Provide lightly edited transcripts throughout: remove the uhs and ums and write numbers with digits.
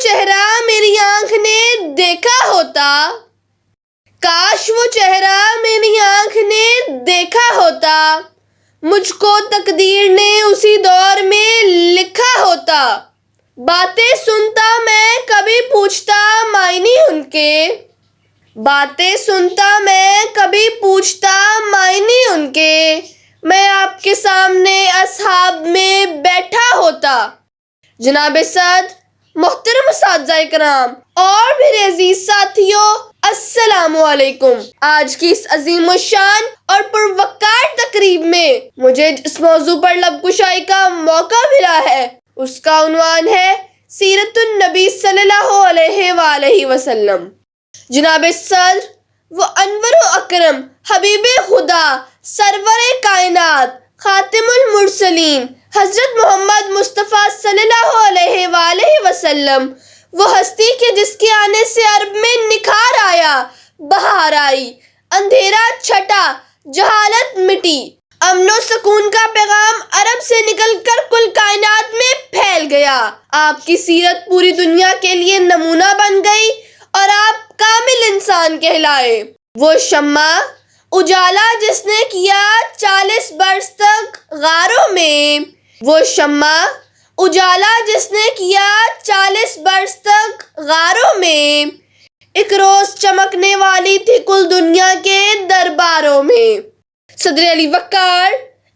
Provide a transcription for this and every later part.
چہرہ میری آنکھ نے دیکھا ہوتا، کاش وہ چہرہ میری آنکھ نے دیکھا ہوتا، مجھ کو تقدیر نے اسی دور میں لکھا ہوتا۔ باتیں سنتا میں کبھی پوچھتا معنی ان کے، باتیں سنتا میں کبھی پوچھتا معنی ان کے، میں آپ کے سامنے اصحاب میں بیٹھا ہوتا۔ جناب صدر، محترم اساتذہ کرام اور میرے عزیز ساتھیوں، السلام علیکم۔ آج کی اس عظیم الشان اور پروقار تقریب میں مجھے جس موضوع پر لب کشائی کا موقع ملا ہے اس کا عنوان ہے سیرت النبی صلی اللہ علیہ وآلہ وسلم۔ جناب صدر، وہ انور و اکرم حبیب خدا سرور کائنات خاتم المرسلین حضرت محمد مصطفیٰ صلی اللہ علیہ وآلہ وسلم، وہ ہستی کہ جس کے آنے سے عرب میں نکھار آیا، بہار آئی، اندھیرا چھٹا، جہالت مٹی، امن و سکون کا پیغام عرب سے نکل کر کل کائنات میں پھیل گیا۔ آپ کی سیرت پوری دنیا کے لیے نمونہ بن گئی اور آپ کامل انسان کہلائے۔ وہ شمع اجالا جس نے کیا 40 برس تک غاروں میں، وہ شمع اجالا جس نے کیا 40 برس تک غاروں میں، ایک روز چمکنے والی تھی کل دنیا کے درباروں میں۔ صدر علی وقار،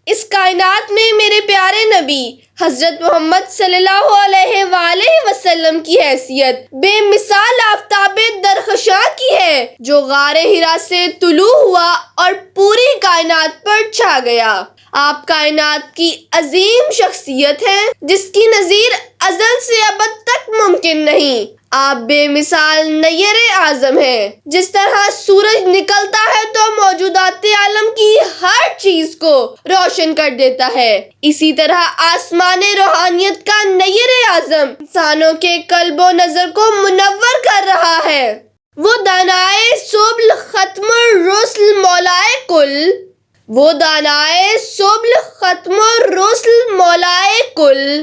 اس کائنات میں میرے پیارے نبی حضرت محمد صلی اللہ علیہ وآلہ وسلم کی حیثیت بے مثال آفتاب درخشاں کی ہے جو غار ہرا سے طلوع ہوا اور پوری کائنات پر چھا گیا۔ آپ کائنات کی عظیم شخصیت ہیں جس کی نظیر ازل سے ابد تک ممکن نہیں۔ آپ بے مثال نیر اعظم ہیں۔ جس طرح سورج نکلتا ہے تو موجودات عالم کی ہر چیز کو روشن کر دیتا ہے، اسی طرح آسمان روحانیت کا نیر اعظم انسانوں کے قلب و نظر کو منور کر رہا ہے۔ وہ دانائے سبل ختم الرسل مولائے کل، وہ دانائے سبل ختم الرسل مولائے کل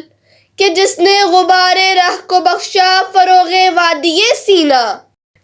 کہ جس نے غبار راہ کو بخشا فروغ وادی سینا۔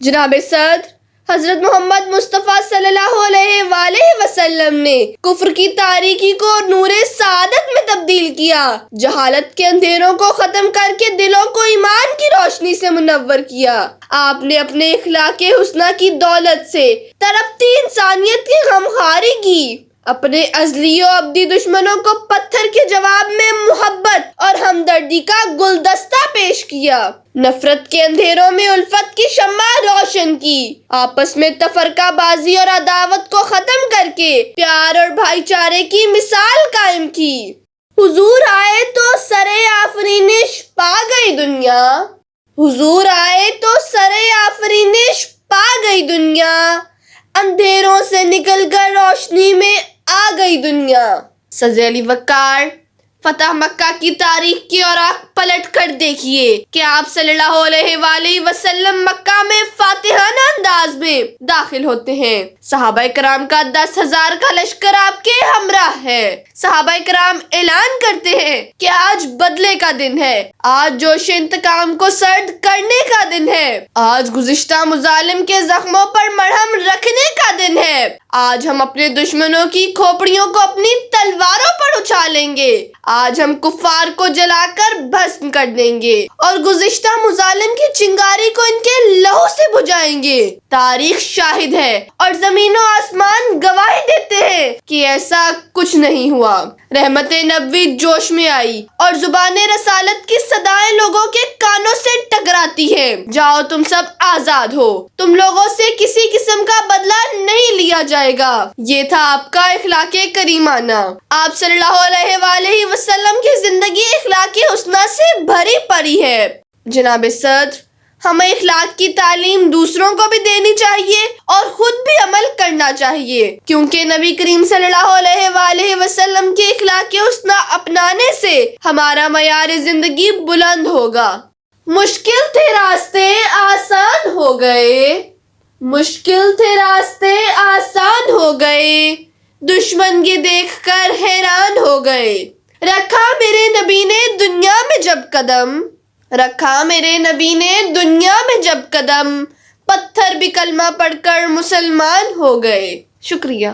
جناب صدر، حضرت محمد مصطفیٰ صلی اللہ علیہ وآلہ وسلم نے کفر کی تاریکی کو نور سعادت میں تبدیل کیا، جہالت کے اندھیروں کو ختم کر کے دلوں کو ایمان کی روشنی سے منور کیا۔ آپ نے اپنے اخلاق حسنہ کی دولت سے تڑپتی انسانیت کی غمخواری کی، اپنے ازلی و ابدی دشمنوں کو پتھر کے جواب میں محبت اور ہمدردی کا گلدستہ پیش کیا، نفرت کے اندھیروں میں الفت کی شمع روشن کی، آپس میں تفرقہ بازی اور عداوت کو ختم کر کے پیار اور بھائی چارے کی مثال قائم کی۔ حضور آئے تو سرے آفرینش پا گئی دنیا، حضور آئے تو سرے آفرینش پا گئی دنیا، اندھیروں سے نکل کر روشنی میں آ گئی دنیا۔ صدر علی وقار، فتح مکہ کی تاریخ کی اوراق پلٹ کر دیکھیے کہ آپ صلی اللہ علیہ وآلہ وسلم مکہ میں فاتحانہ انداز میں داخل ہوتے ہیں۔ صحابہ کرام کا 10,000 کا لشکر آپ کے ہمراہ ہے۔ صحابہ کرام اعلان کرتے ہیں کہ آج بدلے کا دن ہے، آج جوش انتقام کو سرد کرنے کا دن ہے، آج گزشتہ مظالم کے زخموں پر مرہم رکھنے کا دن ہے، آج ہم اپنے دشمنوں کی کھوپڑیوں کو اپنی تلواروں پر اچھالیں گے، آج ہم کفار کو جلا کر بھسم کر دیں گے اور گزشتہ مظالم کی چنگاری کو ان کے لہو سے بجھائیں گے۔ تاریخ شاہد ہے اور زمین و آسمان گواہی دیتے ہیں کہ ایسا کچھ نہیں ہوا۔ رحمت نبوی جوش میں آئی اور زبان رسالت کی صدائیں لوگوں کے کانوں سے ٹکراتی ہے۔ جاؤ تم سب آزاد ہو، تم لوگوں سے کسی قسم کا بدلہ نہیں لیا جائے گا۔ یہ تھا آپ کا اخلاق کریمانہ۔ آپ صلی اللہ علیہ وآلہ وسلم کی زندگی اخلاق حسنہ سے بھری پڑی ہے۔ جناب صدر، ہمیں اخلاق کی تعلیم دوسروں کو بھی دینی چاہیے اور خود بھی عمل کرنا چاہیے، کیونکہ نبی کریم صلی اللہ علیہ وآلہ وسلم کے اخلاق حسنہ اپنانے سے ہمارا معیار زندگی بلند ہوگا۔ مشکل تھے راستے آسان ہو گئے، مشکل تھے راستے آسان ہو گئے، دشمن یہ دیکھ کر حیران ہو گئے، رکھا میرے نبی نے دنیا میں جب قدم، رکھا میرے نبی نے دنیا میں جب قدم، پتھر بھی کلمہ پڑھ کر مسلمان ہو گئے۔ شکریہ۔